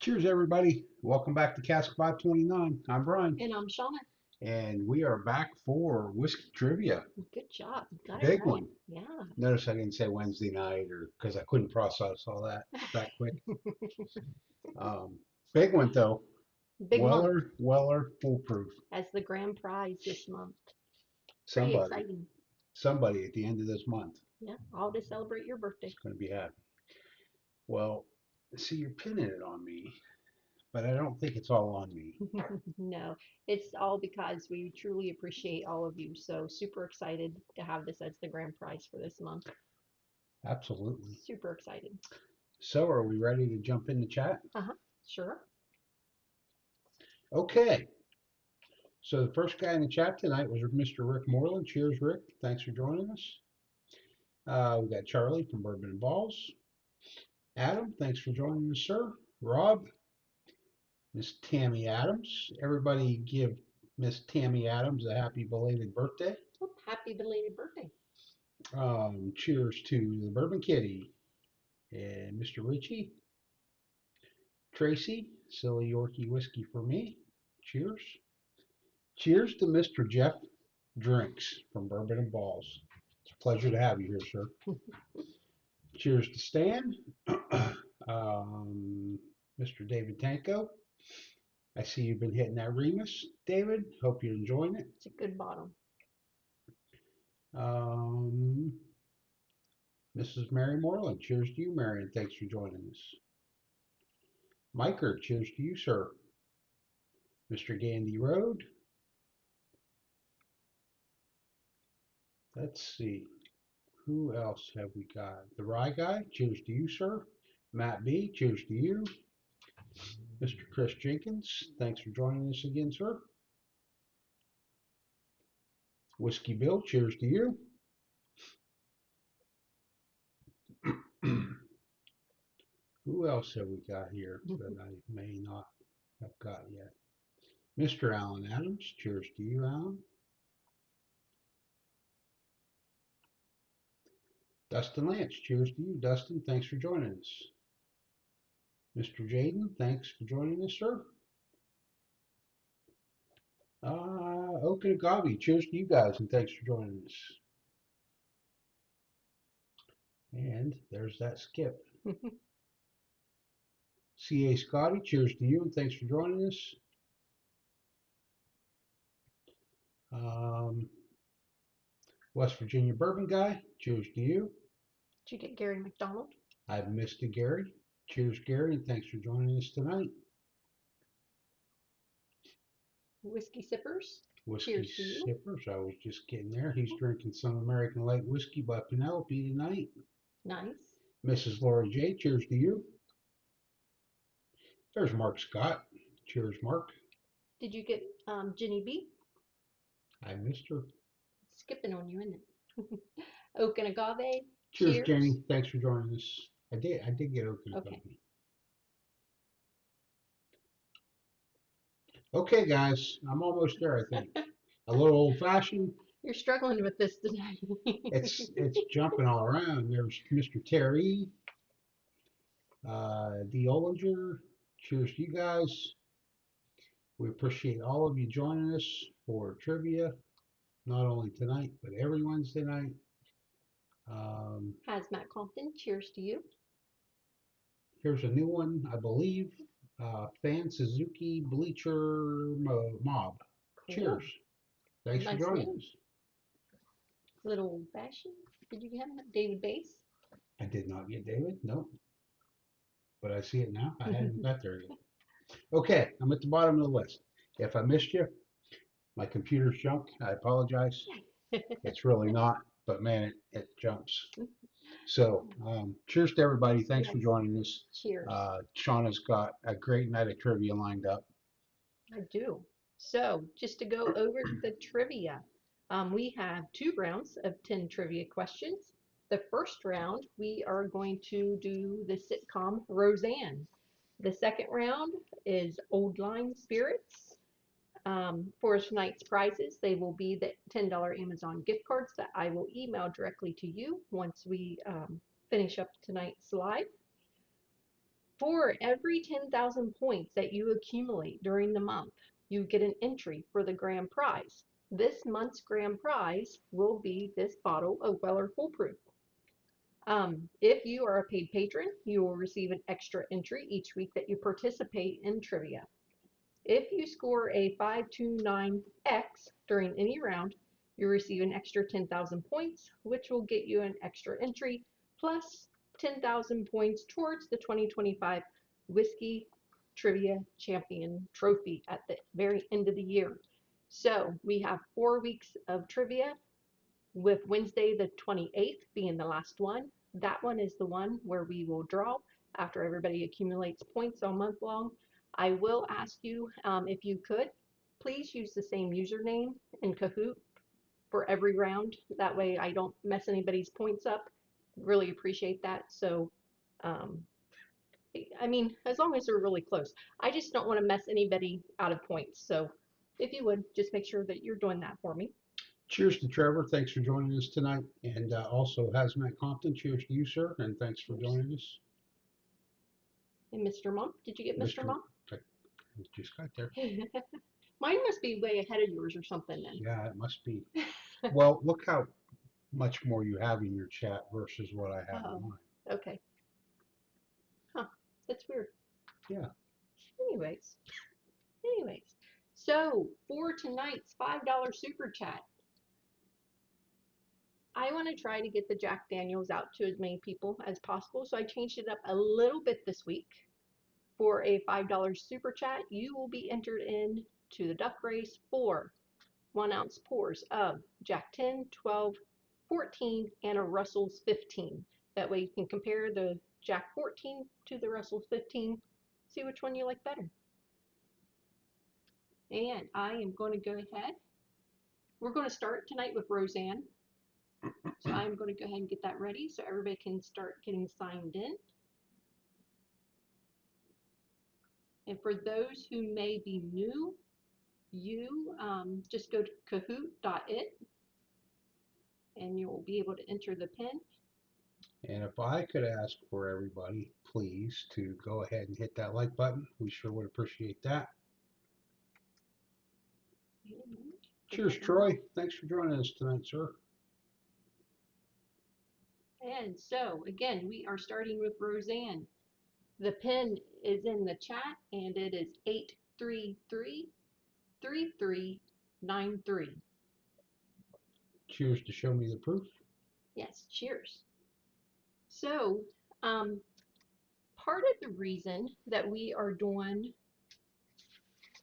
Cheers, everybody. Welcome back to Cask 529. I'm Bryan, And I'm Shona. and we are back for whiskey trivia. Good job. Got it Big right. one. Yeah. Notice I didn't say Wednesday night or because I couldn't process all that quick. Um, Big one, though. Big month Weller, foolproof. as the grand prize this month. Pretty Somebody, exciting. somebody at the end of this month Yeah. All to celebrate your is birthday. going to be happy. Well, see, you're pinning it on me, but I don't think it's all on me. No, it's all because we truly appreciate all of you. So super excited to have this as the grand prize for this month. Absolutely. Super excited. So, are we ready to jump in the chat? Uh-huh. Sure. Okay. So the first guy in the chat tonight was Mr. Rick Moreland. Cheers, Rick. Thanks for joining us. We got Charlie from Bourbon and Balls. Adam, thanks for joining us, sir. Rob, Miss Tammy Adams. Everybody give Miss Tammy Adams a happy belated birthday. Well, happy belated birthday. Cheers to the Bourbon Kitty and Mr. Ritchie. Tracy, Silly Yorkie whiskey for me. Cheers. Cheers to Mr. Jeff Drinks from Bourbon and Balls. It's a pleasure to have you here, sir. Cheers to Stan. Mr. David Tanko. I see you've been hitting that Remus, David. Hope you're enjoying it. It's a good bottom. Um, Mrs. Mary Moreland. Cheers to you, Mary, and thanks for joining us. Miker, cheers to you, sir. Mr. Gandy Road. Let's see. Who else have we got? The Rye Guy. Cheers to you, sir. Matt B. Cheers to you. Mr. Chris Jenkins. Thanks for joining us again, sir. Whiskey Bill. Cheers to you. Who else have we got here that I may not have got yet? Mr. Alan Adams. Cheers to you, Alan. Dustin Lance. Cheers to you, Dustin. Thanks for joining us. Mr. Jaden. Thanks for joining us, sir. Okanagabi. Cheers to you guys, and thanks for joining us. And there's that skip. C.A. Scotty. Cheers to you, and thanks for joining us. Um, West Virginia Bourbon Guy. Cheers to you. Did you get Gary McDonald? I've missed a Gary. Cheers, Gary, and thanks for joining us tonight. Whiskey Sippers? Whiskey Cheers to you. Sippers. I was just getting there. He's drinking some American Light Whiskey by Penelope tonight. Nice. Mrs. Laura J. Cheers to you. There's Mark Scott. Cheers, Mark. Did you get Ginny B? I missed her. Skipping on you, isn't it? Oak and agave. Cheers, Cheers. Jenny. Thanks for joining us. I did get Oak and Okay. Agave. Okay, guys. I'm almost there, I think. A little old fashioned. You're struggling with this today. It's jumping all around. There's Mr. Terry, D. Ollinger. Cheers to you guys. We appreciate all of you joining us for trivia, not only tonight, but every Wednesday night. Hazmat Compton. Cheers to you. Here's a new one, I believe. Fan Suzuki Bleacher Mob. Cool. Cheers. Thanks Nice for joining name. us. Little old fashioned. Did you have David Bass? I did not get David. Nope. But I see it now. I hadn't got there yet. Okay, I'm at the bottom of the list. If I missed you, my computer's junk. I apologize. It's really not, but man, it jumps. So, cheers to everybody. Thanks for Yes. joining us. Cheers. Shauna's got a great night of trivia lined up. I do. So, just to go over the trivia, we have 2 rounds of 10 trivia questions. The first round, we are going to do the sitcom Roseanne. The second round is Old Line Spirits. For tonight's prizes, they will be the $10 Amazon gift cards that I will email directly to you once we finish up tonight's live. For every 10,000 points that you accumulate during the month, you get an entry for the grand prize. This month's grand prize will be this bottle of Weller Foolproof. If you are a paid patron, you will receive an extra entry each week that you participate in trivia. If you score a 529X during any round, you receive an extra 10,000 points, which will get you an extra entry, plus 10,000 points towards the 2025 Whiskey Trivia Champion Trophy at the very end of the year. So we have 4 weeks of trivia, with Wednesday the 28th being the last one. That one is the one where we will draw after everybody accumulates points all month long. I will ask you, if you could, please use the same username in Kahoot for every round. That way I don't mess anybody's points up. Really appreciate that. So, um, I mean, as long as they're really close. I just don't want to mess anybody out of points. So if you would, just make sure that you're doing that for me. Cheers to Trevor. Thanks for joining us tonight. And also Hazmat Compton. Cheers to you, sir. And thanks for Cheers. joining us. And Mr. Monk, did you get Mr. Mr. Monk? I just got there. Mine must be way ahead of yours or something then. Yeah, it must be. Well, look how much more you have in your chat versus what I have in Oh, mine. okay. Huh. That's weird. Yeah. Anyways. So for tonight's $5 super chat, I want to try to get the Jack Daniels out to as many people as possible. So I changed it up a little bit this week. For a $5 super chat, you will be entered in to the duck race for 1 ounce pours of Jack 10, 12, 14, and a Russell's 15. That way you can compare the Jack 14 to the Russell's 15, see which one you like better. And I am going to go ahead. We're going to start tonight with Roseanne. So I'm going to go ahead and get that ready so everybody can start getting signed in. And for those who may be new, you just go to kahoot.it and you'll be able to enter the pin. And if I could ask for everybody, please, to go ahead and hit that like button, we sure would appreciate that. Cheers, Troy. Thanks for joining us tonight, sir. And so, again, we are starting with Roseanne. The pin is in the chat, and it is 833-3393. Cheers to show me the proof. Yes, cheers. So, part of the reason that we are doing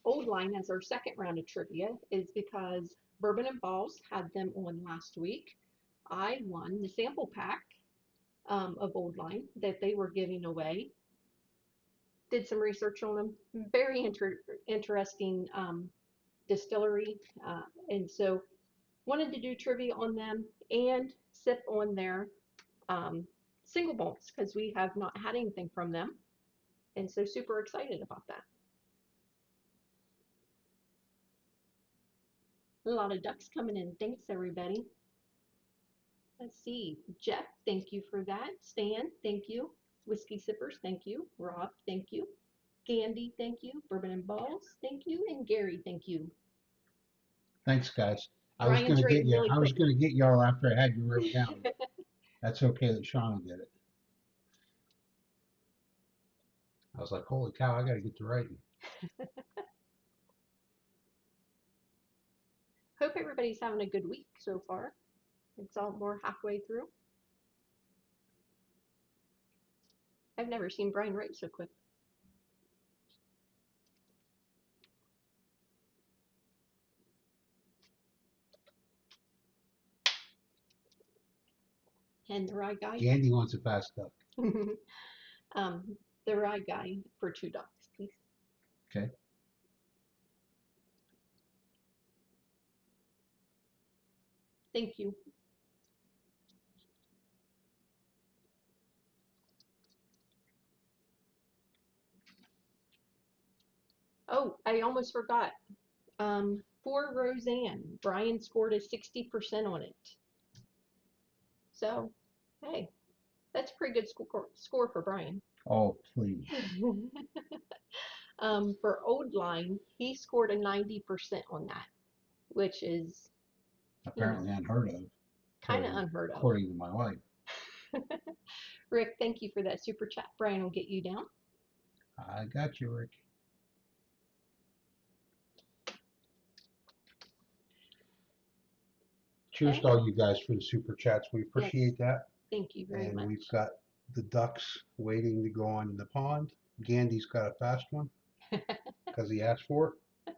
Old Line as our second round of trivia is because Bourbon and Balls had them on last week. I won the sample pack of Old Line that they were giving away. Did some research on them. Very interesting distillery, and so wanted to do trivia on them and sip on their single malts because we have not had anything from them, and so super excited about that. A lot of ducks coming in. Thanks, everybody. Let's see. Jeff, thank you for that. Stan, thank you. Whiskey Sippers, thank you. Rob, thank you. Gandhi, thank you. Bourbon and Balls, thank you. And Gary, thank you. Thanks, guys. I was Brian's gonna get rating you. really I was quick. gonna get y'all after I had you wrote down. That's okay that Shauna did it. I was like, holy cow, I gotta get to writing. Hope everybody's having a good week so far. It's all more halfway through. I've never seen Brian write so quick. And the rye guy. Gandhi wants a fast duck. The rye guy for $2, please. Okay. Thank you. Oh, I almost forgot. For Roseanne, Brian scored a 60% on it. So, hey, that's a pretty good score for Brian. Oh, please. For Old Line, he scored a 90% on that, which is, Apparently unheard of, kind of unheard of. according to my wife. Rick, thank you for that super chat. Brian will get you down. I got you, Rick. Cheers to all you guys for the super chats. We appreciate that. Thank you very And much. we've got the ducks waiting to go on in the pond. Gandy's got a fast one because he asked for it.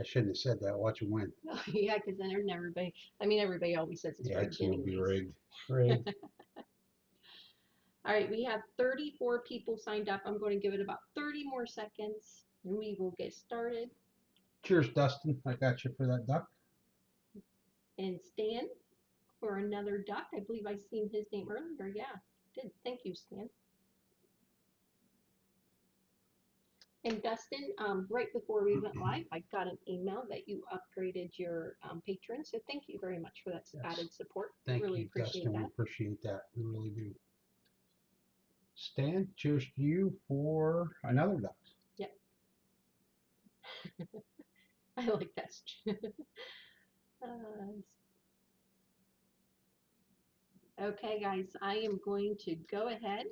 I shouldn't have said that. Watch him win. Oh, yeah, because then everybody, I mean, everybody always says it's rigged It'll be anyways. rigged. Rigged. All right, we have 34 people signed up. I'm going to give it about 30 more seconds and we will get started. Cheers, Dustin. I got you for that duck. And Stan for another duck. I believe I seen his name earlier. Yeah, did. Thank you, Stan. And Dustin, right before we went live, I got an email that you upgraded your patron. So thank you very much for that added support. Thank really you, appreciate Dustin. that. We appreciate that. We really do. Stan, cheers to you for another duck. Yep. I like that. Okay, guys, I am going to go ahead.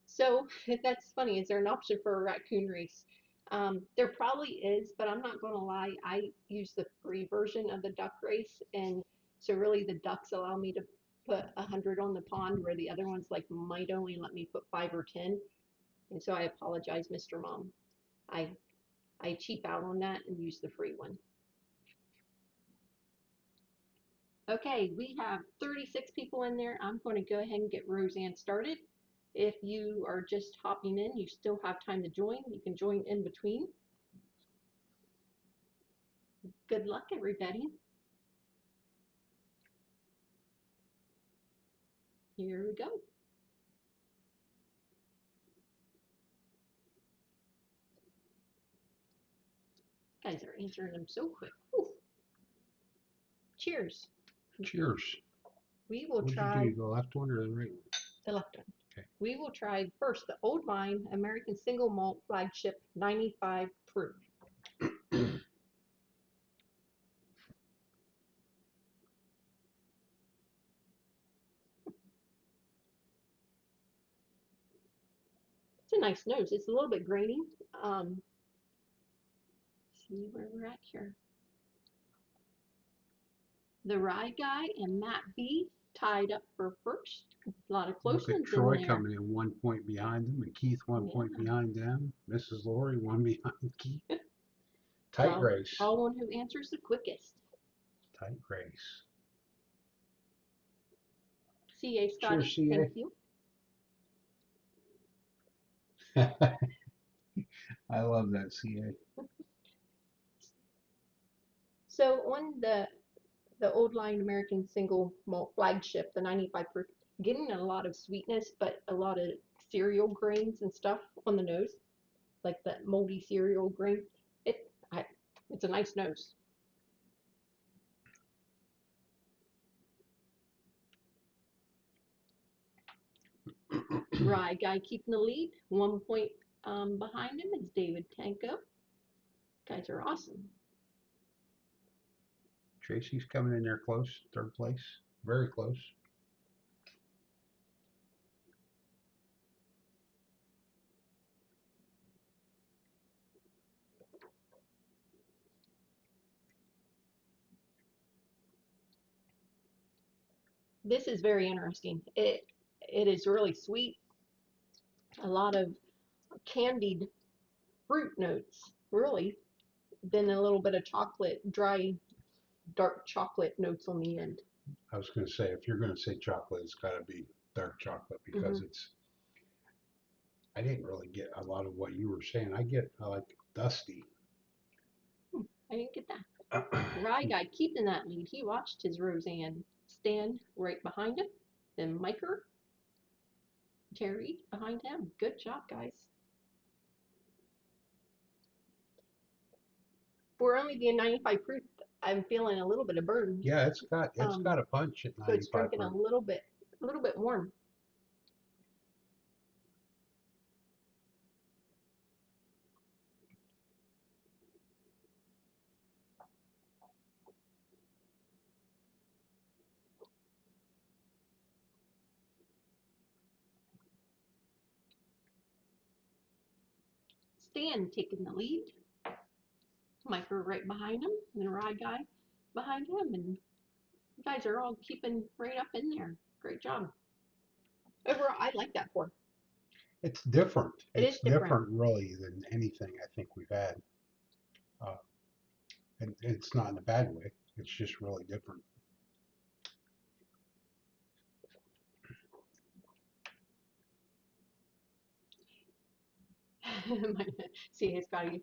So that's funny. Is there an option for a raccoon race? There probably is, but I'm not going to lie. I use the free version of the duck race, and so really the ducks allow me to put 100 on the pond, where the other ones like might only let me put 5 or 10. And so I apologize, Mr. Mom. I I cheap out on that and use the free one. Okay, we have 36 people in there. I'm going to go ahead and get Roseanne started. If you are just hopping in, you still have time to join. You can join in between. Good luck, everybody. Here we go. Guys are answering them so quick. Whew. Cheers. Cheers. We will What'd try you do? The left one or the right one? the left one. Okay. We will try first the Old Line American Single Malt Flagship 95 proof. It's a nice nose. It's a little bit grainy. See where we're at here. The Rye Guy and Matt B tied up for first. A lot of close Look at ones in Troy there. coming in 1 point behind him, and Keith 1 point behind them. Mrs. Lori 1 behind Keith. Tight race. All one who answers the quickest. Tight race. CA Scotty, Cheers, CA. thank you. I love that, CA. So on the Old Line American Single Malt Flagship, the 95 proof, getting a lot of sweetness, but a lot of cereal grains and stuff on the nose, like that moldy cereal grain. It's a nice nose. Rye Guy keeping the lead. 1 point behind him is David Tanko. Guys are awesome. Tracy's coming in there close, third place. Very close. This is very interesting. It is really sweet. A lot of candied fruit notes, really. Then a little bit of chocolate, dry, dark chocolate notes on the end. I was going to say, if you're going to say chocolate, it's got to be dark chocolate because it's. I didn't really get a lot of what you were saying. I like dusty. I didn't get that. Rye Guy keeping that lead. He watched his Roseanne stand right behind him. Then Miker, Terry behind him. Good job, guys. For only being 95 proof, I'm feeling a little bit of burn. Yeah, it's got a punch at 95 So it's drinking proof. a little bit warm. Stan taking the lead. Micro right behind him, and the rye guy behind him, and you guys are all keeping right up in there. Great job. Overall, I like that pour. It's different. It is It's different. different, really, than anything I think we've had. Uh, and it's not in a bad way. It's just really different. See, his guy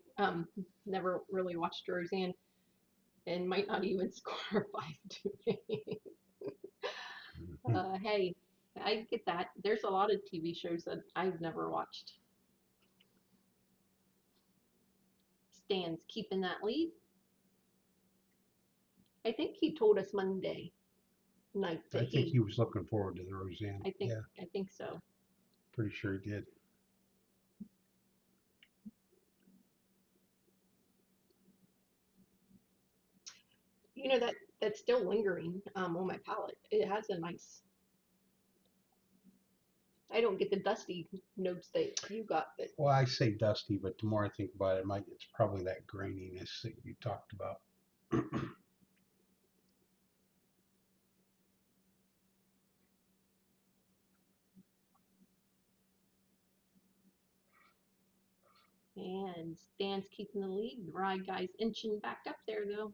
never really watched Roseanne and might not even score 5-8. Hey, I get that. There's a lot of TV shows that I've never watched. Stan's keeping that lead. I think he told us Monday night I that think he was looking forward to the Roseanne. Yeah, I think so. pretty sure he did. You know that's still lingering on my palate. It has a nice. I don't get the dusty notes that you got, but Well, I say dusty, but the more I think about it, it's probably that graininess that you talked about. and Stan's keeping the lead. The ride guy's inching back up there though.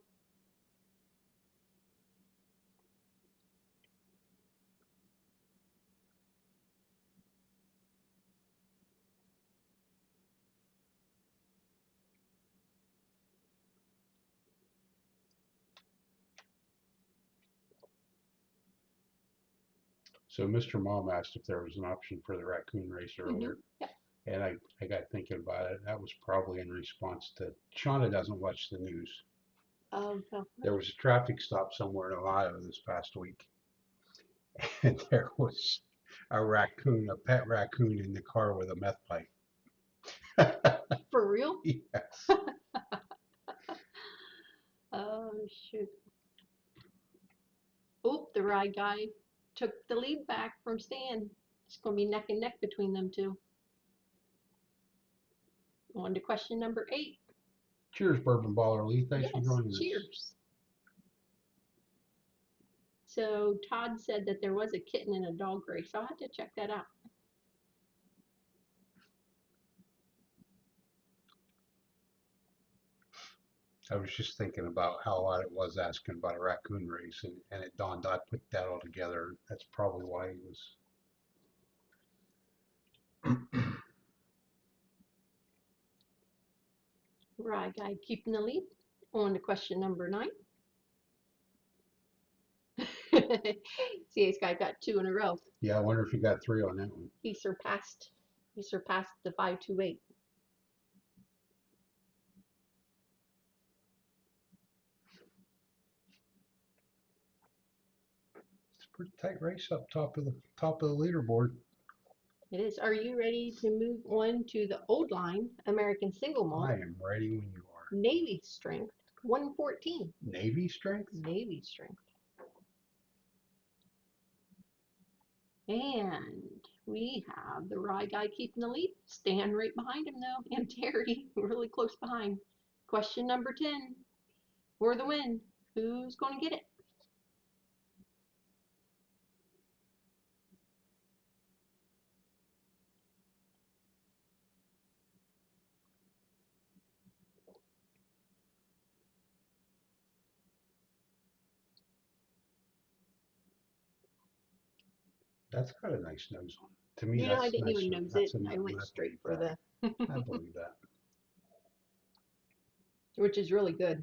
So Mr. Mom asked if there was an option for the raccoon race Mm-hmm. earlier, Yep. and I got thinking about it. That was probably in response to Shauna doesn't watch the news. Oh, no. There was a traffic stop somewhere in Ohio this past week, and there was a pet raccoon in the car with a meth pipe. For real? Yes. Oh shoot. Oop, the ride guy took the lead back from Stan. It's gonna be neck and neck between them two. On to question number 8. Cheers, Bourbon Baller Lee. Thanks for Yes, joining us. cheers. So Todd said that there was a kitten and a dog race. I'll have to check that out. I was just thinking about how odd it was asking about a raccoon race, and it dawned I put that all together. That's probably why he was. Rye guy keeping the lead. On to question number 9. See, this guy got 2 in a row. Yeah, I wonder if he got 3 on that one. He surpassed the 528. It's a pretty tight race up top of the leaderboard. It is. Are you ready to move on to the old line American single malt I am ready when you are. Navy strength 114? Navy strength? Navy strength. And we have the rye guy keeping the lead. Stan right behind him though, and Terry really close behind. Question number 10 for the win. Who's going to get it? That's got a nice nose on it. To me, You know, I that's didn't nice. even nose it. That's a I went I straight believe for that. the, I believe that. which is really good.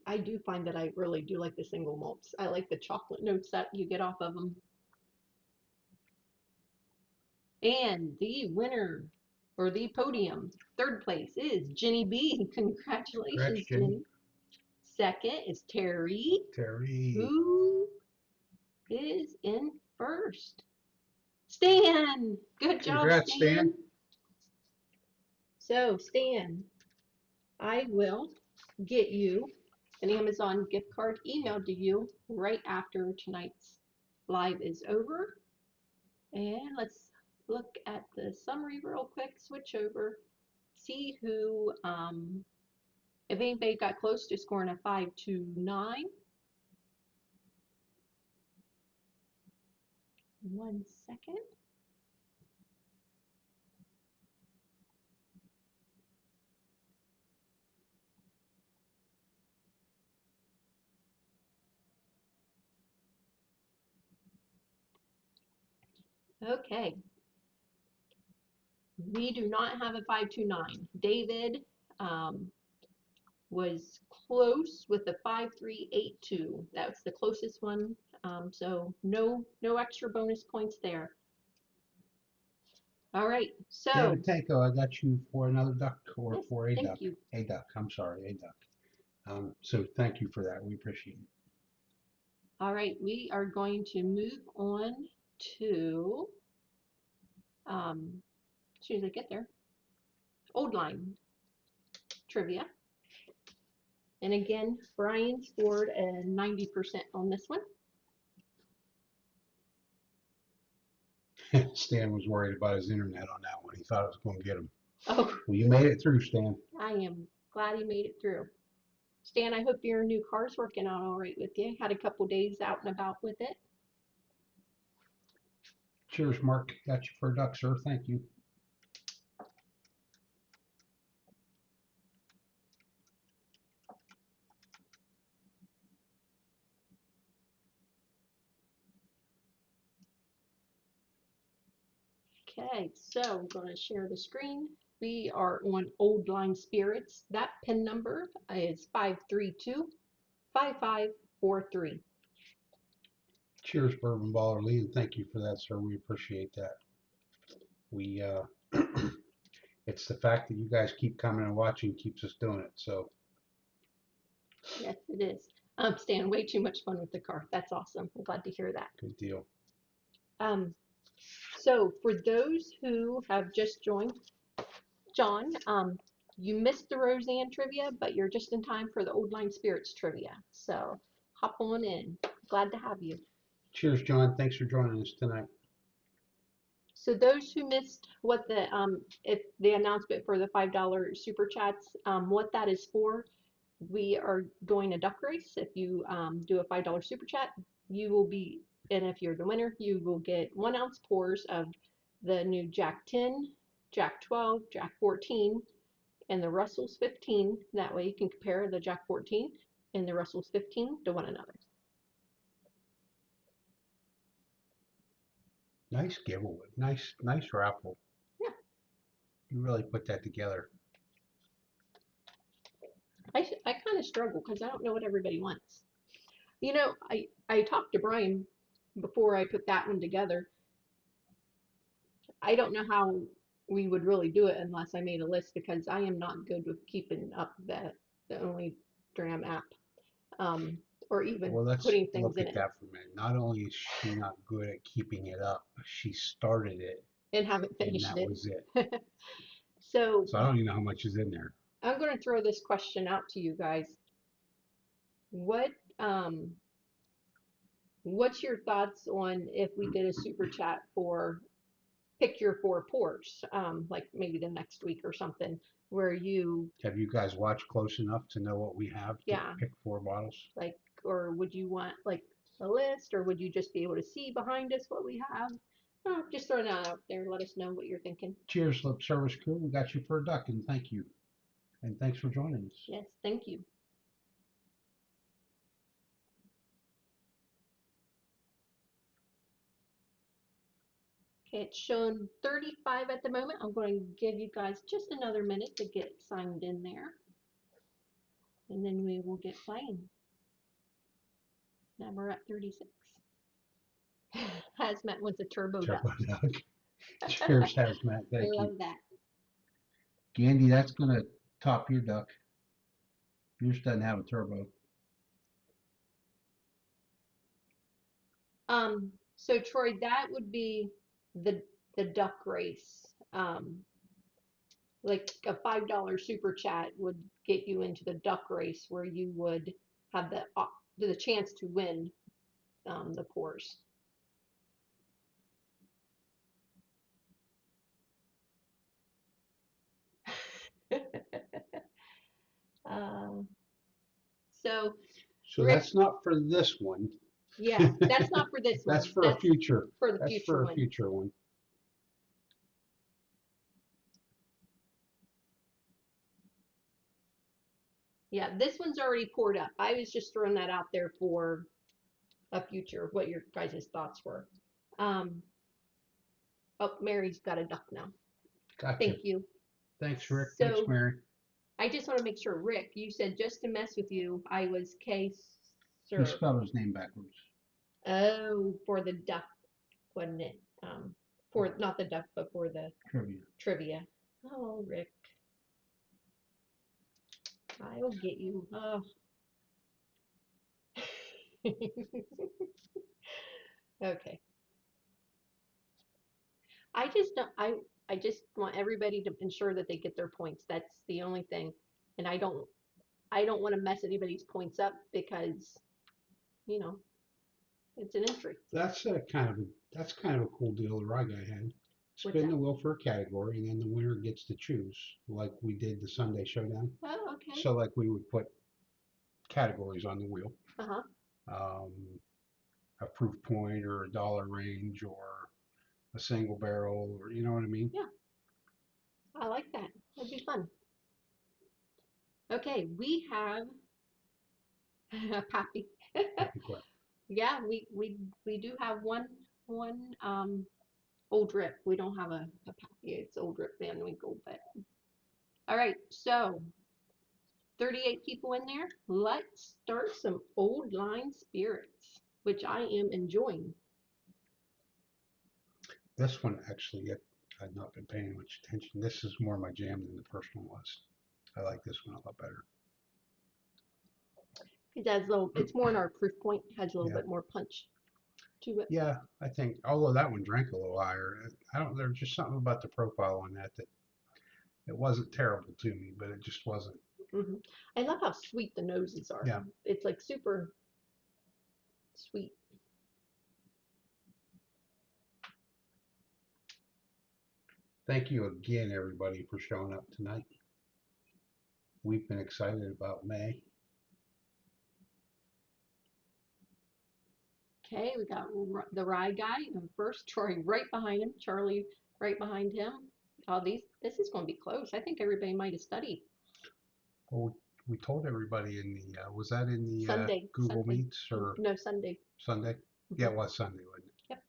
I do find that I really do like the single malts. I like the chocolate notes that you get off of them. And the winner or the podium, 3rd place, is Jenny B. Congrats, Congratulations, Jenny. Jenny. Second is Terry, Terry. who is in first. Stan! Good job, Congrats, Stan. Stan. So, Stan, I will get you an Amazon gift card emailed to you right after tonight's live is over. And look at the summary real quick, switch over, see who, if anybody got close to scoring a 529. 1 second. Okay. We do not have a 529. David was close with a 5382. That's the closest one. So no extra bonus points there. All right. So David Tanko, I got you for another duck or yes, for a thank duck. you. A duck. I'm sorry, a duck. So thank you for that. We appreciate it. All right, we are going to move on to as soon as I get there, old line trivia. And again, Brian scored a 90% on this one. Stan was worried about his internet on that one. He thought it was going to get him. Oh, Well, you made it through, Stan. I am glad he made it through. Stan, I hope your new car's working out all right with you. Had a couple days out and about with it. Cheers, Mark. Got you for a duck, sir. Thank you. Okay, so I'm going to share the screen. We are on Old Line Spirits. That PIN number is 532-5543. Cheers, Bourbon Baller Lee, and thank you for that, sir. We appreciate that. We it's the fact that you guys keep coming and watching keeps us doing it. So Yes, it is. Stan, way too much fun with the car. That's awesome. I'm glad to hear that. good deal. So for those who have just joined, John, you missed the Roseanne trivia, but you're just in time for the Old Line Spirits trivia. So hop on in. Glad to have you. Cheers, John. Thanks for joining us tonight. So those who missed what if the announcement for the $5 super chats, what that is for, we are doing a duck race. If you do a $5 super chat, you will be, and if you're the winner, you will get 1 ounce pours of the new Jack 10, Jack 12, Jack 14, and the Russell's 15. That way you can compare the Jack 14 and the Russell's 15 to one another. Nice giveaway. Nice raffle. Yeah. You really put that together. I kind of struggle because I don't know what everybody wants. You know, I talked to Brian before I put that one together. I don't know how we would really do it unless I made a list because I am not good with keeping up the Only Dram app, or even Well, let's putting things look in at it that for a minute. Not only is she not good at keeping it up, she started it, and haven't and finished that it. was it. So So I don't even know how much is in there. I'm going to throw this question out to you guys. What um, what's your thoughts on if we did a super chat for pick your 4 pours, like maybe the next week or something, where you, Have you guys watched close enough to know what we have to yeah, pick 4 bottles? like, or would you want like a list, or would you just be able to see behind us what we have? Just throwing that out there. Let us know what you're thinking. Cheers, Lip Service crew. We got you for a duck, and thank you. And thanks for joining us. Yes, thank you. Okay, it's showing 35 at the moment. I'm going to give you guys just another minute to get signed in there, and then we will get playing. Now we're at 36. Hazmat wants a turbo duck. Turbo duck. Cheers, Hazmat. Thank you. Love that. Gandy, that's going to top your duck. Yours doesn't have a turbo. So Troy, that would be the duck race. Like a $5 super chat would get you into the duck race where you would have the chance to win the pours. uh, so, So Rick, that's not for this one. yeah, that's not for this That's one. for a That's future. for the That's future for a one. future one. Yeah, this one's already poured up. I was just throwing that out there for a future, what your guys' thoughts were. Um, oh, Mary's got a duck now. Gotcha. Thank you. Thanks, Rick. Thanks, So Mary. I just want to make sure, Rick, you said just to mess with you, I was K He Sir. spelled his name backwards. Oh, for the duck, wasn't it? For not the duck, but for the Trivia. trivia. Oh, Rick, I will get you. Oh. Okay. I just don't, I just want everybody to ensure that they get their points. That's the only thing. And I don't want to mess anybody's points up because, you know, it's an entry. That's kind of a cool deal the Rye Guy had. What's Spin that? the wheel for a category, and then the winner gets to choose, like we did the Sunday Showdown. Oh, okay. So, like, we would put categories on the wheel, Uh-huh. um, a proof point, or a dollar range, or a single barrel, or you know what I mean? Yeah, I like that. That'd be fun. Okay, we have Pappy. Happy Quack. Yeah, we do have one old rip. We don't have a Pappy. It's old rip Van Winkle, but all right, so 38 people in there. Let's start some old line spirits, which I am enjoying. This one actually, I've not been paying much attention. This is more my jam than the first one was. I like this one a lot better. It has a little, it's more in our proof point, has a little Yeah, bit more punch to it. yeah. I think although that one drank a little higher, I don't. There's just something about the profile on that it wasn't terrible to me, but it just wasn't. Hmm. I love how sweet the noses are. Yeah. It's like super sweet. Thank you again, everybody, for showing up tonight. We've been excited about May. Okay, we got the Rye guy first, Troy right behind him, Charlie right behind him. Oh, this is going to be close. I think everybody might have studied. Well, we told everybody in the was that in the Google Sunday. Meets or No, Sunday. Sunday? Hmm. Yeah, it was Sunday, wasn't it? Yep.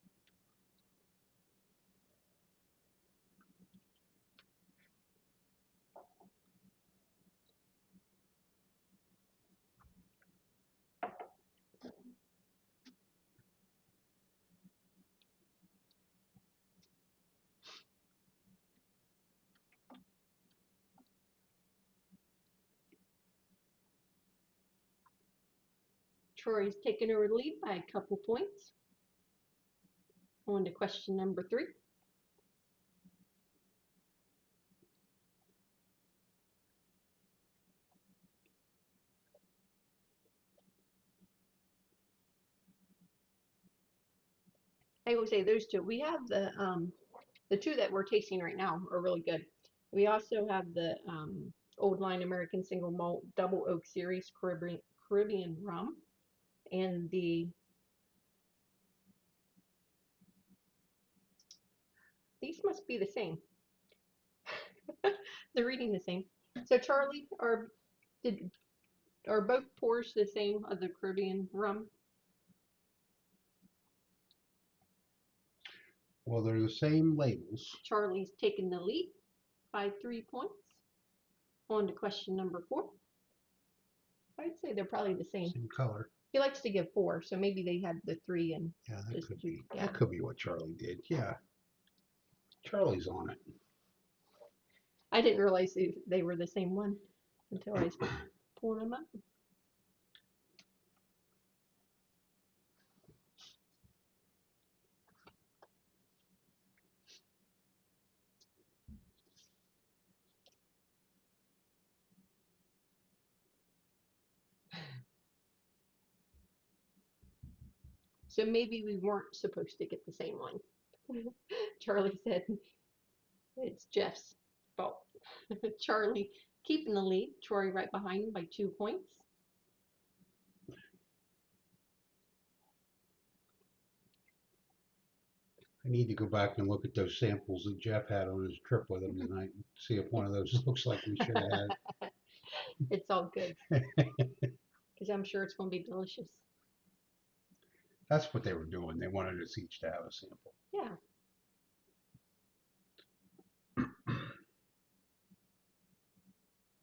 Troy's taking over the lead by a couple points. On to question number 3. I will say those two. We have the two that we're tasting right now are really good. We also have the Old Line American Single Malt Double Oak Series Caribbean Rum and these must be the same. They're reading the same. So Charlie, did are both pours the same of the Caribbean rum? Well, they're the same labels. Charlie's taking the lead by 3 points. On to question number 4. I'd say they're probably the same. Same color. He likes to give 4, so maybe they had the 3 and Yeah, that just could 2. be. Yeah. That could be what Charlie did. Yeah, Charlie's on it. I didn't realize they were the same one until I was pulling them up. So maybe we weren't supposed to get the same one. Charlie said it's Jeff's fault. Charlie keeping the lead. Troy right behind him by 2 points. I need to go back and look at those samples that Jeff had on his trip with him tonight and see if one of those looks like we should have It's all good had. because I'm sure it's going to be delicious. That's what they were doing. They wanted us each to have a sample. Yeah.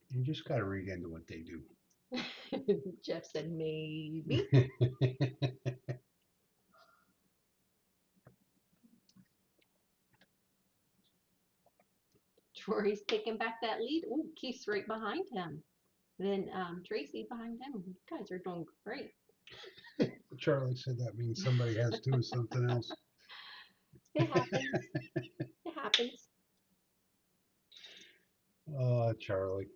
You just got to read into what they do. Jeff said maybe. Troy's taking back that lead. Ooh, Keith's right behind him. Then Tracy behind him. You guys are doing great. Charlie said that means somebody has to do something else. It happens. It happens. Oh, Charlie.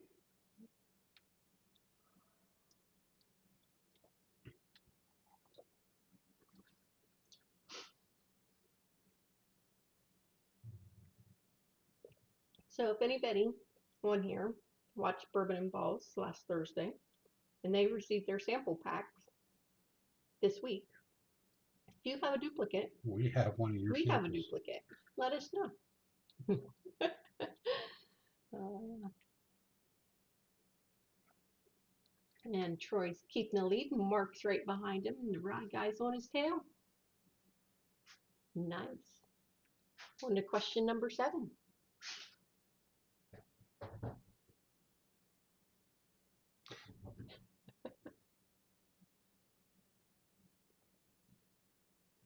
So if anybody on here watched Bourbon and Balls last Thursday and they received their sample packs this week, if you have a duplicate, We have one of your we have a samples. duplicate. Let us know. uh, and Troy's keeping the lead. Mark's right behind him, and the rye guy's on his tail. Nice. On to question number 7.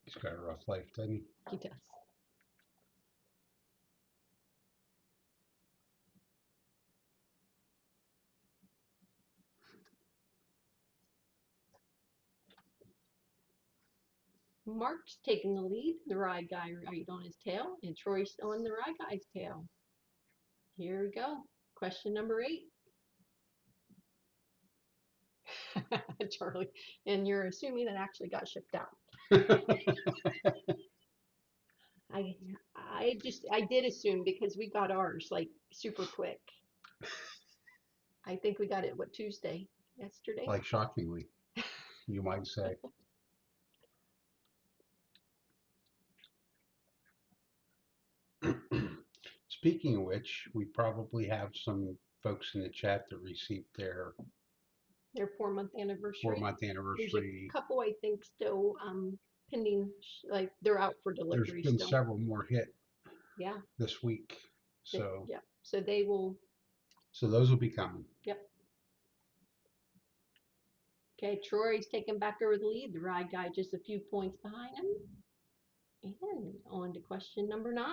He's got a rough life, doesn't he? He does. Mark's taking the lead. The rye guy right on his tail, and Troy's on the rye guy's tail. Here we go. Question number 8. Charlie, and you're assuming it actually got shipped out. I I did assume because we got ours like super quick. I think we got it Tuesday? Yesterday? Like shockingly, you might say. Speaking of which, we probably have some folks in the chat that received their Their 4-month anniversary. 4-month There's anniversary. a couple I think still pending, like they're out for There's delivery been still. several more hit Yeah. this week. So Yeah. So they will. So those will be coming. Yep. Okay, Troy's taking back over the lead. The ride guy just a few points behind him. And on to question number 9.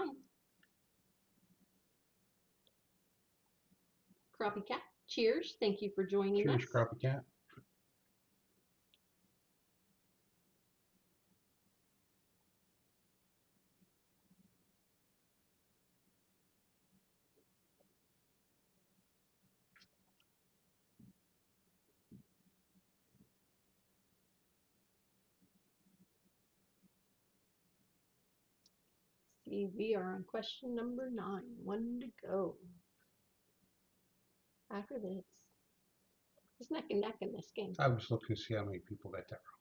Crappie Cat, cheers. Thank you for joining us. Cheers, Crappie Cat. See, we are on question number 9. 1 to go. After this, it's neck and neck in this game. I was looking to see how many people got that wrong.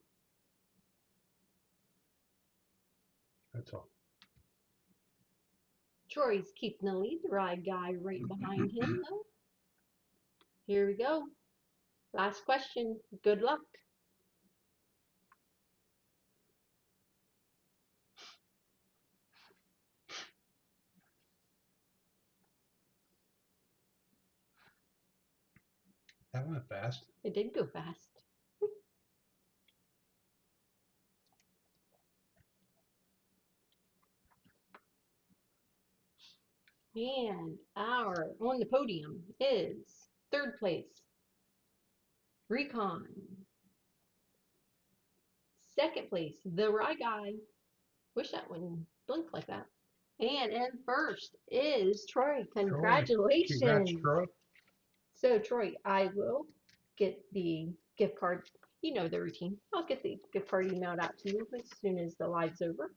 That's all. Troy's keeping the lead. The ride guy right behind him, though. Here we go. Last question. Good luck. That went fast. It did go fast. And our on the podium is 3rd place, Recon. 2nd place, the Rye Guy. Wish that wouldn't blink like that. And in 1st is Troy. Congratulations. Congrats, Troy. So Troy, I will get the gift card. You know the routine. I'll get the gift card emailed out to you as soon as the live's over.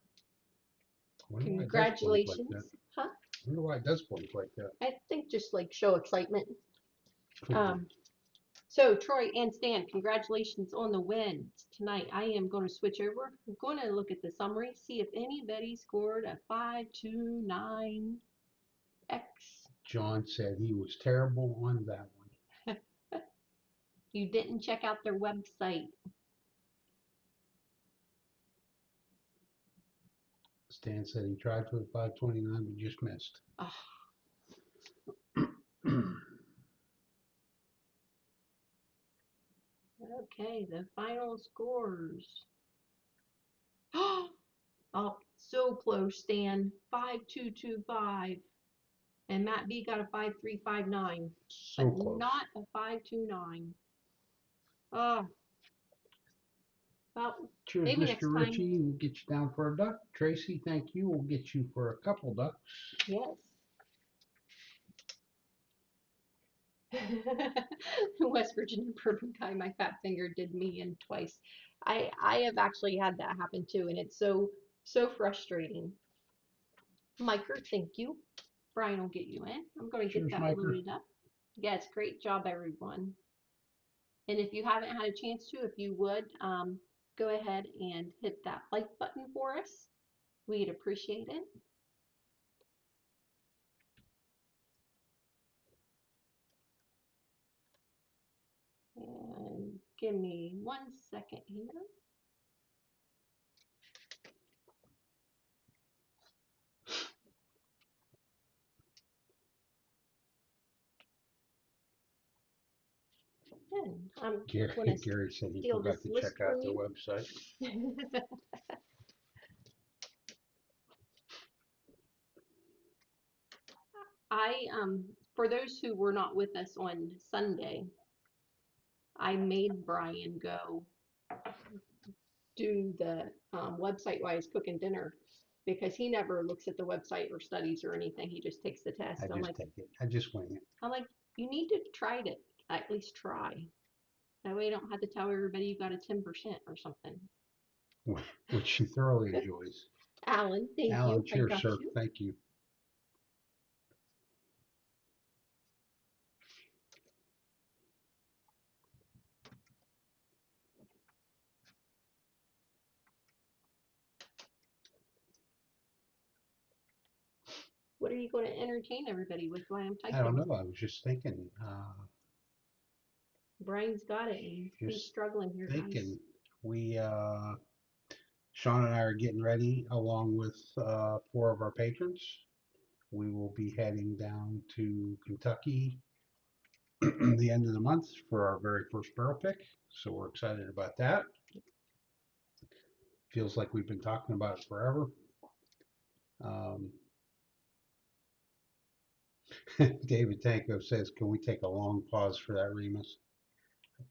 Wonder why it does blink like Congratulations. that. Huh? wonder why it does blink like that. I think just like show excitement. Could be. Um, so Troy and Stan, congratulations on the win tonight. I am going to switch over. I'm going to look at the summary, see if anybody scored a 529X. John said he was terrible on that one. You didn't check out their website. Stan said he tried for the 529 but just missed. Oh, okay, the final scores. Oh, so close, Stan. 5225. And Matt B got a 5359, So but close. not a 529. Oh, well, Cheers, maybe Mr. next time. Ritchie. We'll get you down for a duck. Tracy, thank you. We'll get you for a couple ducks. Yes. West Virginia bourbon guy, my fat finger did me in twice. I have actually had that happen too, and it's so frustrating. Miker, thank you. Brian will get you in. I'm going to get Cheers, that Miker. loaded up. Yes, great job, everyone. And if you haven't had a chance to, if you would, go ahead and hit that like button for us. We'd appreciate it. And give me 1 second here. And I'm going to Gary said he steal forgot this to check list out from their you. website. For those who were not with us on Sunday, I made Brian go do the website while he's cooking dinner because he never looks at the website or studies or anything. He just takes the test. I just take it. I just wing it. I'm like, you need to try it. At least try. That way you don't have to tell everybody you got a 10% or something. Which she thoroughly enjoys. Alan, thank Alan, you. I cheers, got sir. you. Thank you. What are you going to entertain everybody with while I'm I don't typing? know. I was just thinking. Brian's got it, and he's Just struggling here, guys. thinking. We Sean and I are getting ready along with four of our patrons. We will be heading down to Kentucky the end of the month for our very first barrel pick. So we're excited about that. Feels like we've been talking about it forever. Um, David Tanko says, "Can we take a long pause for that, Remus?"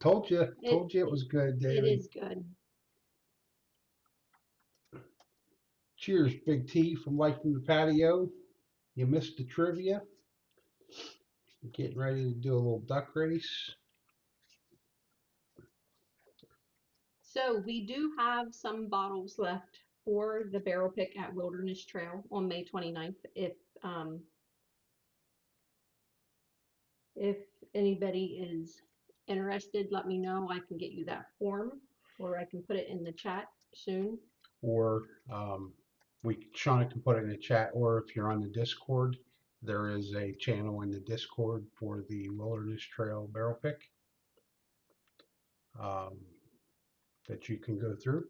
Told you it was good, It David. is good. Cheers, Big T from Life from the Patio. You missed the trivia. Getting ready to do a little duck race. So we do have some bottles left for the barrel pick at Wilderness Trail on May 29th. If anybody is interested, let me know. I can get you that form, or I can put it in the chat soon. Or Shauna can put it in the chat, or if you're on the Discord, there is a channel in the Discord for the Wilderness Trail barrel pick um, that you can go through.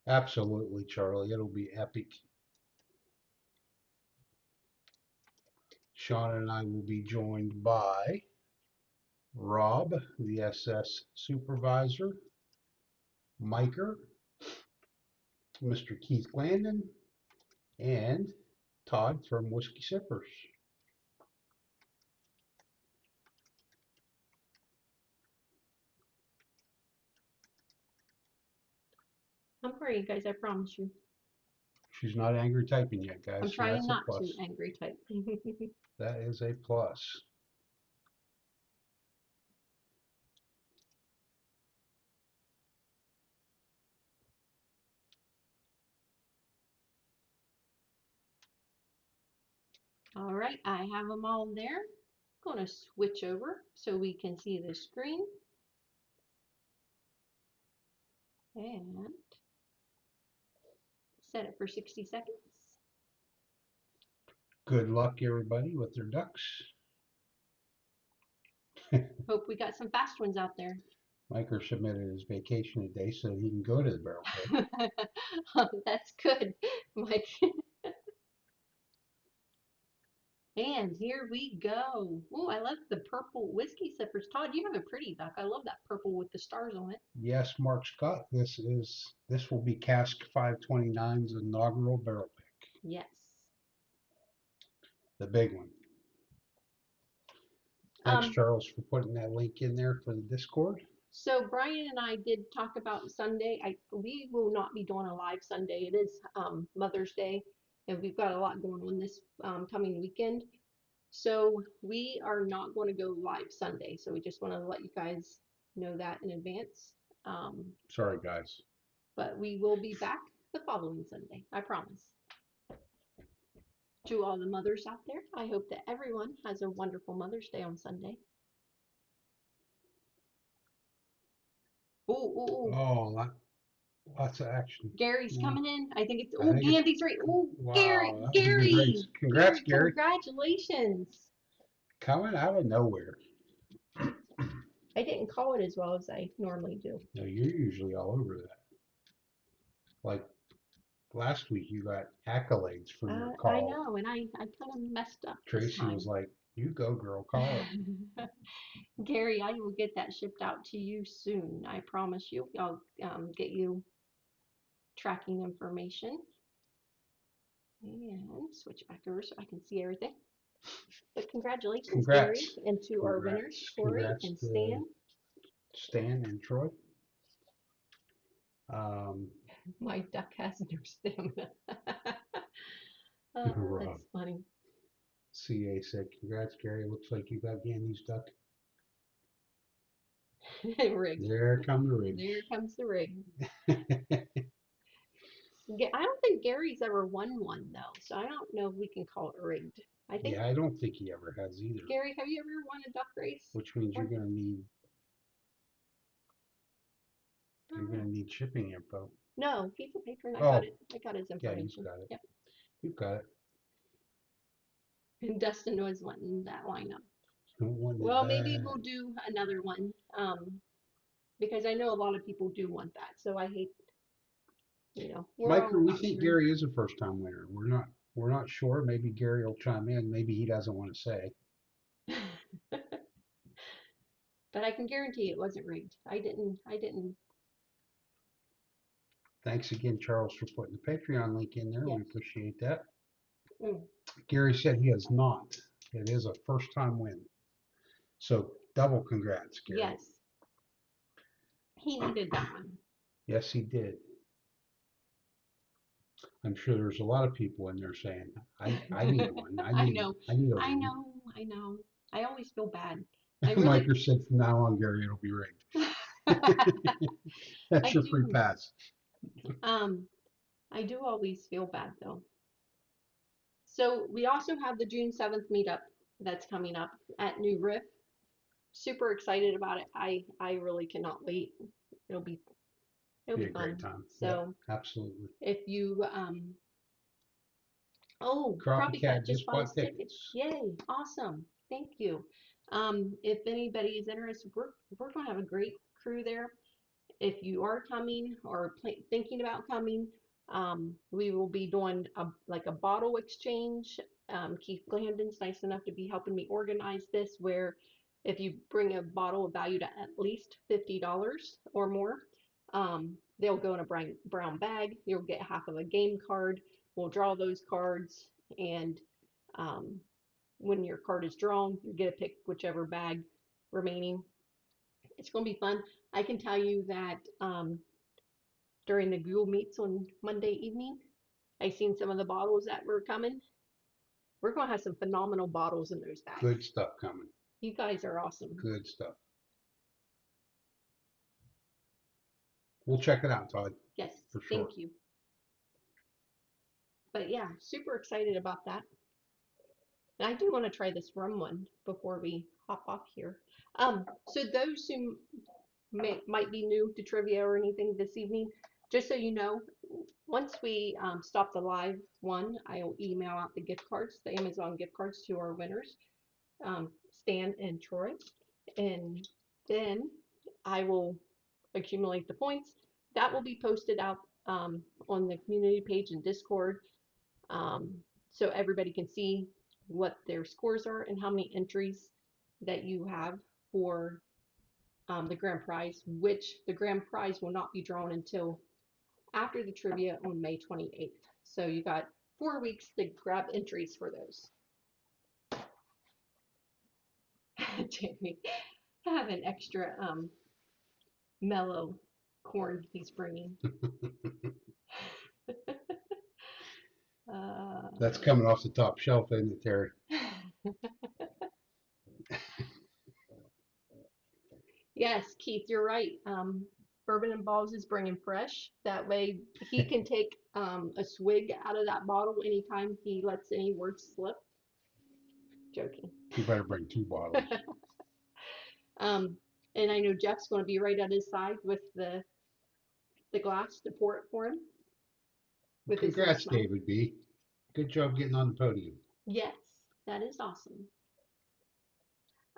Absolutely, Charlie. It'll be epic. Shauna and I will be joined by Rob, the SS supervisor, Miker, Mr. Keith Landon, and Todd from Whiskey Sippers. I'm for you guys, I promise you. She's not angry typing yet, guys, I'm so trying that's a not to plus. angry type. That is a plus. All right, I have them all there. I'm going to switch over so we can see the screen. And set it for 60 seconds. Good luck, everybody, with their ducks. Hope we got some fast ones out there. Miker submitted his vacation today so he can go to the barrel pit. That's good, Mike. And here we go. Oh, I love the purple whiskey sippers. Todd, you have a pretty duck. I love that purple with the stars on it. Yes, Mark Scott, this will be Cask 529's inaugural barrel pick, Yes. the big one. Thanks, Um, Charles, for putting that link in there for the Discord. so Brian and I did talk about Sunday. We will not be doing a live Sunday. It is Mother's Day, and we've got a lot going on this coming weekend. So we are not going to go live Sunday. So we just want to let you guys know that in advance. Um, Sorry, guys. but we will be back the following Sunday. I promise. To all the mothers out there, I hope that everyone has a wonderful Mother's Day on Sunday. Ooh, ooh, ooh. Oh, lots of action. Gary's Yeah. coming in. I think it's, I ooh, think it's, Gandy's right. Ooh, Gary, wow, that would be great. Gary, Congrats, Gary, Gary. congratulations. Coming out of nowhere. I didn't call it as well as I normally do. No, you're usually all over that. Like last week, you got accolades for your I call. know, and I kind of messed up this Tracy time. was like, "You go, girl, call it." Gary, I will get that shipped out to you soon. I promise you. I'll get you tracking information. And switch back over so I can see everything. But congratulations, Gary, Congrats, and to our winners, Corey congrats and to Stan. Stan and Troy. Um, My duck has no stamina. Rob That's funny. CA said, "Congrats, Gary. Looks like you got Gandy's duck." Rig. There come the rigs. There comes the rig. I don't think Gary's ever won one though, so I don't know if we can call it rigged. I think Yeah, I don't think he ever has either. Gary, have you ever won a duck race? Which means Or- you're gonna need shipping info. No, he's a patron. Oh, I got his yeah, you've information. got it. Yep. You've got it. And Dustin was wanting that lineup. One Well, maybe bad. we'll do another one. Because I know a lot of people do want that. So I hate, we're Mike, all we about think winning. Gary is a first time winner. We're not sure. Maybe Gary will chime in. Maybe he doesn't want to say. But I can guarantee it wasn't rigged. I didn't. Thanks again, Charles, for putting the Patreon link in there. Yes. We appreciate that. Mm, Gary said he has not. It is a first time win. So double congrats, Gary. yes. He needed that one. Yes, he did. I'm sure there's a lot of people in there saying, I need one. I know. I need a I win. know. I know. I always feel bad. I really Miker said from now on, Gary, it'll be rigged. That's I your free do. pass. Um, I do always feel bad though. So we also have the June 7th meetup that's coming up at New Riff. Super excited about it. I really cannot wait. It'll be it'll Be be a great fun. time. Yep, So absolutely. if you oh, Crappie Crappie Cat Cat just just bought bought us tickets. tickets. Yay, awesome. Thank you. If anybody is interested, we're going to have a great crew there. If you are coming or thinking about coming, we will be doing like a bottle exchange. Keith Glandon's nice enough to be helping me organize this, where if you bring a bottle of value to at least $50 or more, they'll go in a brown bag. You'll get half of a game card. We'll draw those cards, and um, when your card is drawn, you get to pick whichever bag remaining. It's going to be fun. I can tell you that during the Google Meets on Monday evening, I seen some of the bottles that were coming. We're going to have some phenomenal bottles in those bags. Good stuff coming. You guys are awesome. Good stuff. We'll check it out, Todd. Yes, for sure. thank you. But yeah, super excited about that. And I do want to try this rum one before we hop off here. So those who might be new to trivia or anything this evening, just so you know, once we stop the live one, I will email out the gift cards, the Amazon gift cards to our winners, Stan and Troy. And then I will accumulate the points. That will be posted out on the community page in Discord, um, so everybody can see what their scores are and how many entries that you have for the grand prize, which the grand prize will not be drawn until after the trivia on May 28th. So you got 4 weeks to grab entries for those. Jamie, I have an extra mellow corn he's bringing. That's coming off the top shelf, isn't it, Terry? Yes, Keith, you're right. Bourbon and Balls is bringing fresh. That way he can take a swig out of that bottle anytime he lets any words slip. Joking. You better bring 2 bottles. um, and I know Jeff's going to be right at his side with the glass to pour it for him. With Congrats, his smile. David B. Good job getting on the podium. Yes, that is awesome.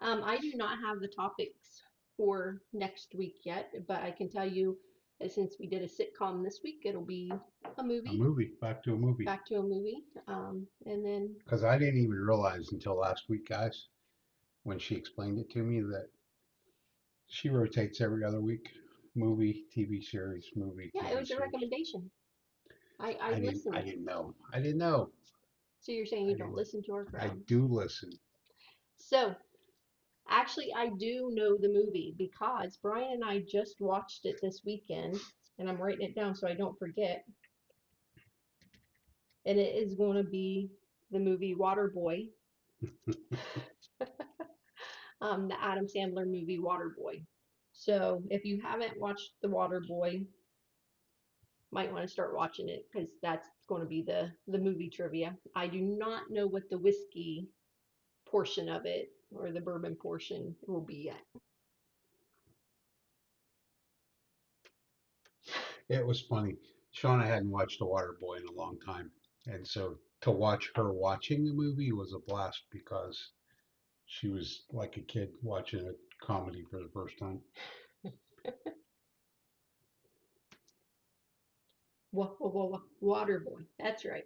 I do not have the topics for next week yet, but I can tell you that since we did a sitcom this week, it'll be a movie. A movie. Back to a movie. Back to a movie. And then. Because I didn't even realize until last week, guys, when she explained it to me, that she rotates every other week. Movie, TV series, movie, Yeah, TV it was a series. recommendation. I listened. I didn't know. I didn't know. So you're saying you don't listen to our I crowd? do listen. So actually, I do know the movie because Brian and I just watched it this weekend, and I'm writing it down so I don't forget. And it is going to be the movie Waterboy, the Adam Sandler movie Waterboy. So if you haven't watched the Waterboy, might want to start watching it because that's going to be the movie trivia. I do not know what the whiskey portion of it or the bourbon portion will be yet. It was funny. Shauna hadn't watched The Waterboy in a long time. And so to watch her watching the movie was a blast because she was like a kid watching a comedy for the first time. Waterboy. That's right.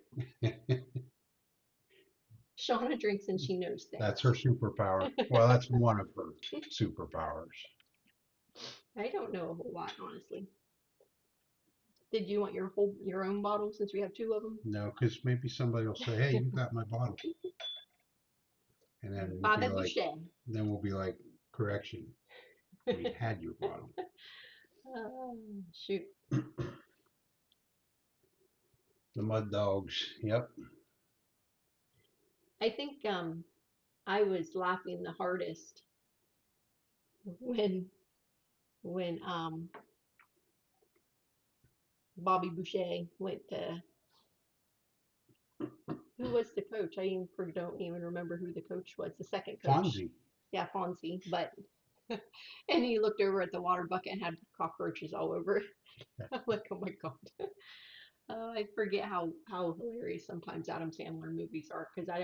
Shauna drinks and she knows things. That's her superpower. Well, that's one of her superpowers. I don't know a whole lot, honestly. Did you want your own bottle since we have 2 of them? No, because maybe somebody will say, "Hey, you got my bottle," and then we'll be like, "Correction, we had your bottle." Shoot. The Mud Dogs. Yep. I think I was laughing the hardest when Bobby Boucher went to, who was the coach? Don't even remember who the coach was. The second coach. Fonzie. Yeah, Fonzie. But and he looked over at the water bucket and had cockroaches all over it. I'm like, oh my god. I forget how hilarious sometimes Adam Sandler movies are because I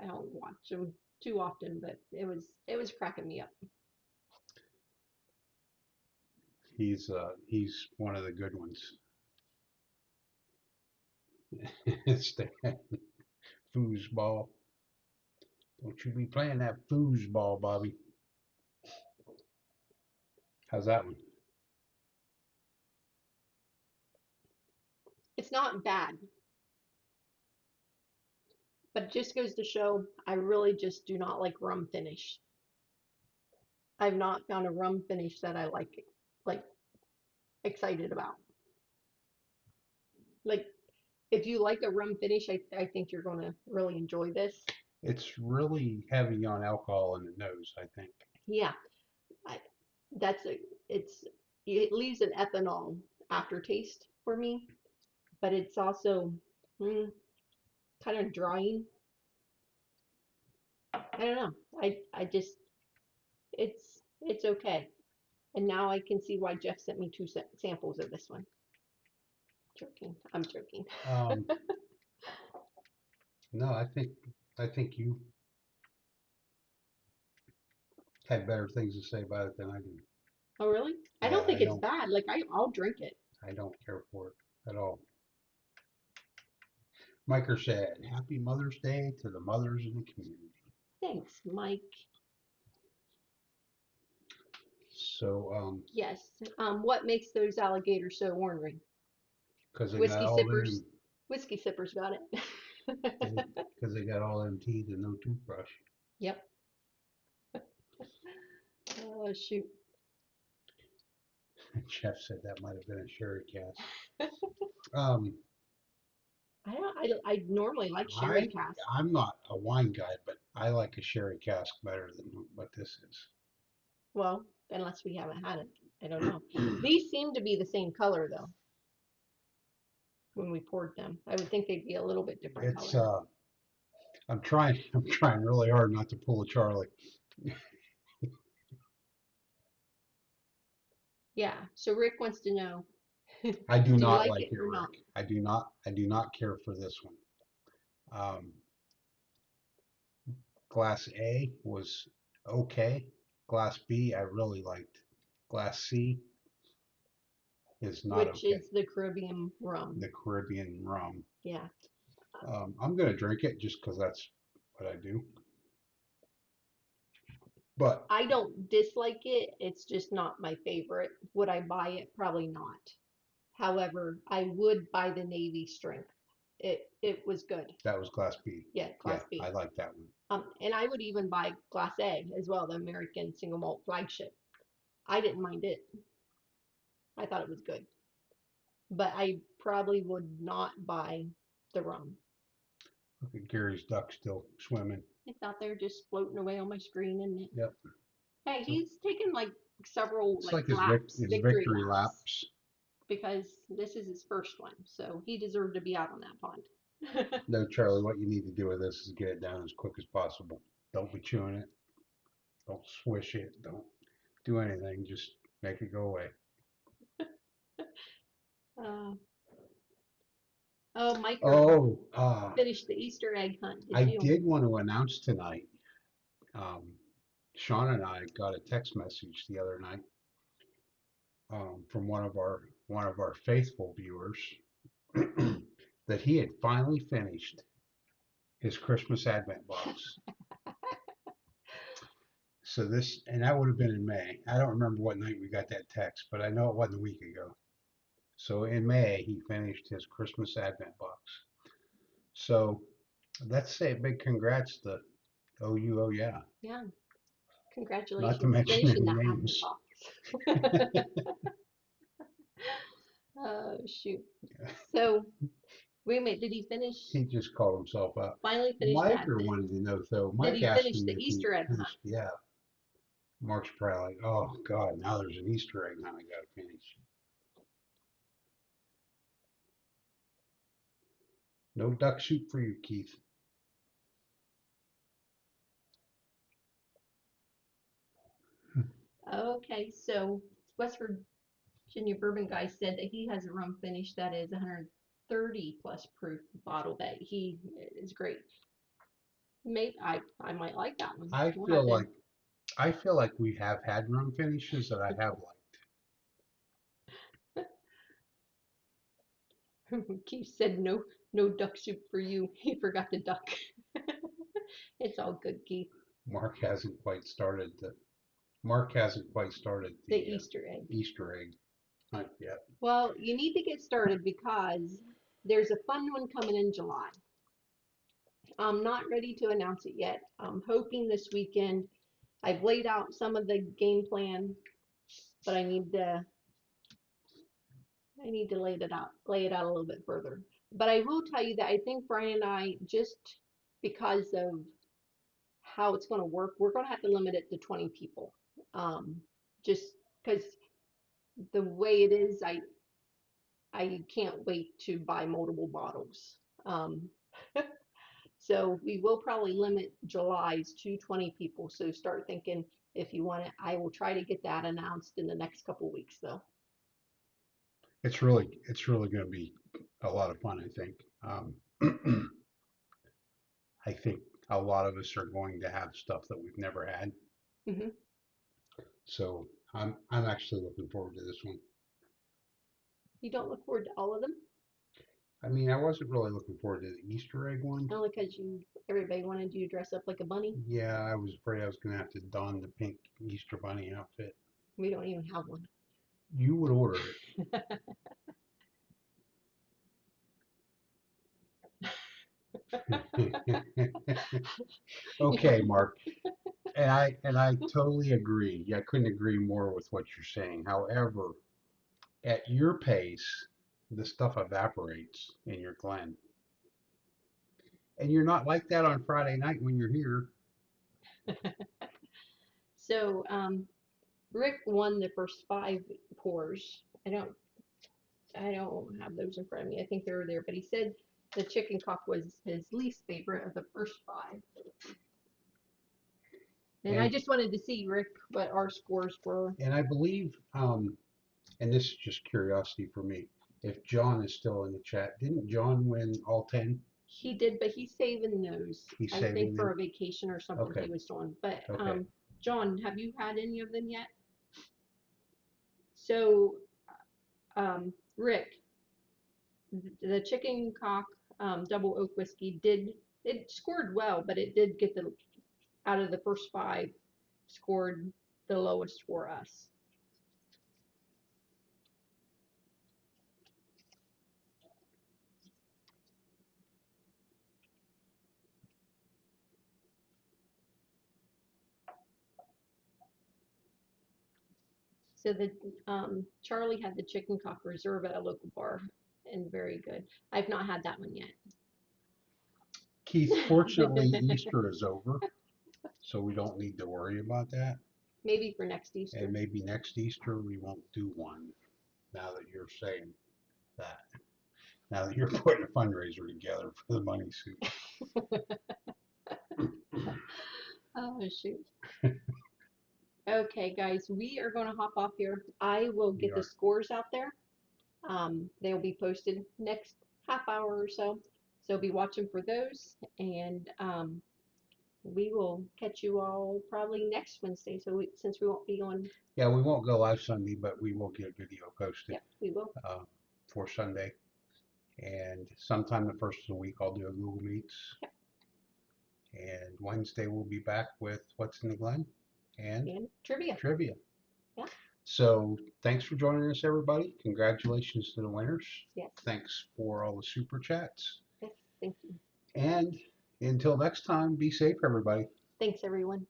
don't watch them too often, but it was cracking me up. He's one of the good ones. Stan, foosball. Don't you be playing that foosball, Bobby. How's that one? It's not bad, but it just goes to show I really just do not like rum finish. I've not found a rum finish that I like excited about. Like if you like a rum finish, I think you're going to really enjoy this. It's really heavy on alcohol in the nose, I think. Yeah, I, it leaves an ethanol aftertaste for me, but it's also kind of drying. I don't know. I just it's okay. And now I can see why Jeff sent me two samples of this one. Joking. I'm joking. Um, no, I think you had better things to say about it than I do. Oh, really? I Yeah, don't think it's bad. Like I'll drink it. I don't care for it at all. Miker said, "Happy Mother's Day to the mothers in the community." Thanks, Mike. So, Yes. What makes those alligators so ornery? because they got Whiskey all sippers. them, Whiskey sippers got it. because they got all them teeth and no toothbrush. Yep. Oh shoot. Jeff said that might have been a sherry cask. Um, I normally like sherry I cask. I'm not a wine guy, but I like a sherry cask better than what this Well, unless we haven't had it. I don't know. is. These seem to be the same color though when we poured them. I would think they'd be a little bit different It's color. I'm trying really hard not to pull a Charlie. Yeah. So Rick wants to know, I do do you not like like it it, or not? Rick. I do not care for this one. Glass A was okay. Glass B I really liked. Glass C is not Which okay. is the Caribbean rum. The Caribbean rum. Yeah. I'm gonna drink it just because that's what I do. But I don't dislike it. It's just not my favorite. Would I buy it? Probably not. However, I would buy the Navy strength. It was good. that was Glass B. Yeah, Yeah, Class B. I like that one. And I would even buy Class A as well, the American single malt flagship. I didn't mind it. I thought it was good. But I probably would not buy the rum. Look at Gary's duck still swimming. It's out there just floating away on my screen, isn't it? Yep. Hey, So he's taken like several it's like like laps, his victory victory laps, laps. because this is his first one, so he deserved to be out on that pond. No, Charlie, what you need to do with this is get it down as quick as possible. Don't be chewing it. Don't swish it. Don't do anything. Just make it go away. uh, oh, Mike Oh, finished the Easter egg hunt. Did I you? did want to announce tonight. Um, Sean and I got a text message the other night from one of our faithful viewers that he had finally finished his Christmas Advent box. So this, and that would have been in May. I don't remember what night we got that text, but I know it wasn't a week ago. So in May, he finished his Christmas Advent box. So let's say a big congrats to OU, oh yeah. Yeah, Not to congratulations mention finishing any that advent names. box. Oh shoot. So wait a minute, did he finish? He just called himself out. Finally finished the Mike advent. wanted to know, so Did Mike he asked finish me the if he Easter egg hunt? finished. Yeah, Mark's probably like, oh God, now there's an Easter egg now I gotta finish. No duck soup for you, Keith. Okay, so West Virginia bourbon guy said that he has a rum finish that is 130 plus proof bottle that he is great. Maybe I might like that one. I We'll have feel to. like I feel like we have had rum finishes that I have liked. Keith said no duck soup for you. He forgot the duck. It's all good, Keith. Mark hasn't quite started the Mark hasn't quite started The the Easter egg. Easter egg hunt yet. Well, you need to get started because there's a fun one coming in July. I'm not ready to announce it yet. I'm hoping this weekend. I've laid out some of the game plan, but I need to lay it out a little bit further. But I will tell you that I think Brian and I, just because of how it's going to work, we're going to have to limit it to 20 people. Just because the way it is, I can't wait to buy multiple bottles. Um, So we will probably limit July's to 20 people. So start thinking if you want it. I will try to get that announced in the next couple weeks though. It's really going to be a lot of fun, I think. I think a lot of us are going to have stuff that we've never had. Hmm. So I'm actually looking forward to this one. You don't look forward to all of them? I mean, I wasn't really looking forward to the Easter egg one. Only because everybody wanted you to dress up like a bunny. Yeah, I was afraid I was going to have to don the pink Easter bunny outfit. We don't even have one. You would order it. Okay, Mark. And I totally agree. Yeah, I couldn't agree more with what you're saying. However, at your pace, the stuff evaporates in your Glen. And you're not like that on Friday night when you're here. So Rick won the first 5 pours. I don't have those in front of me. I think they were there, but he said the chicken cock was his least favorite of the first 5. And I And just wanted to see, Rick, what our scores were. and I believe, and this is just curiosity for me, if John is still in the chat, didn't John win all 10? He did, but he's saving those, He's I think, saving for them. a vacation or something Okay, he was doing. But okay. John, have you had any of them yet? So, Rick, the chicken cock double oak whiskey it scored well, but it did get the out of the first 5 scored the lowest for us. So the Charlie had the chicken cock reserve at a local bar and very good. I've not had that one yet. Keith, fortunately, Easter is over, so we don't need to worry about that. Maybe for next Easter. And maybe next Easter we won't do one. Now that you're saying that, now that you're putting a fundraiser together for the money suit. Oh shoot. Okay, guys, we are going to hop off here. I will We get the are. scores out there. They'll be posted next half hour or so. So be watching for those, and we will catch you all probably next Wednesday. So since we won't be on, Yeah, we won't go live Sunday, but we will get video posted yeah, we will. for Sunday. And sometime the first of the week, I'll do a Google Meets. Yep. And Wednesday, we'll be back with What's in the Glen and And trivia. trivia. Yeah. So thanks for joining us, everybody. Congratulations to the winners. Yes. Thanks for all the super chats. Yes. Thank you. And until next time, be safe, everybody. Thanks, everyone.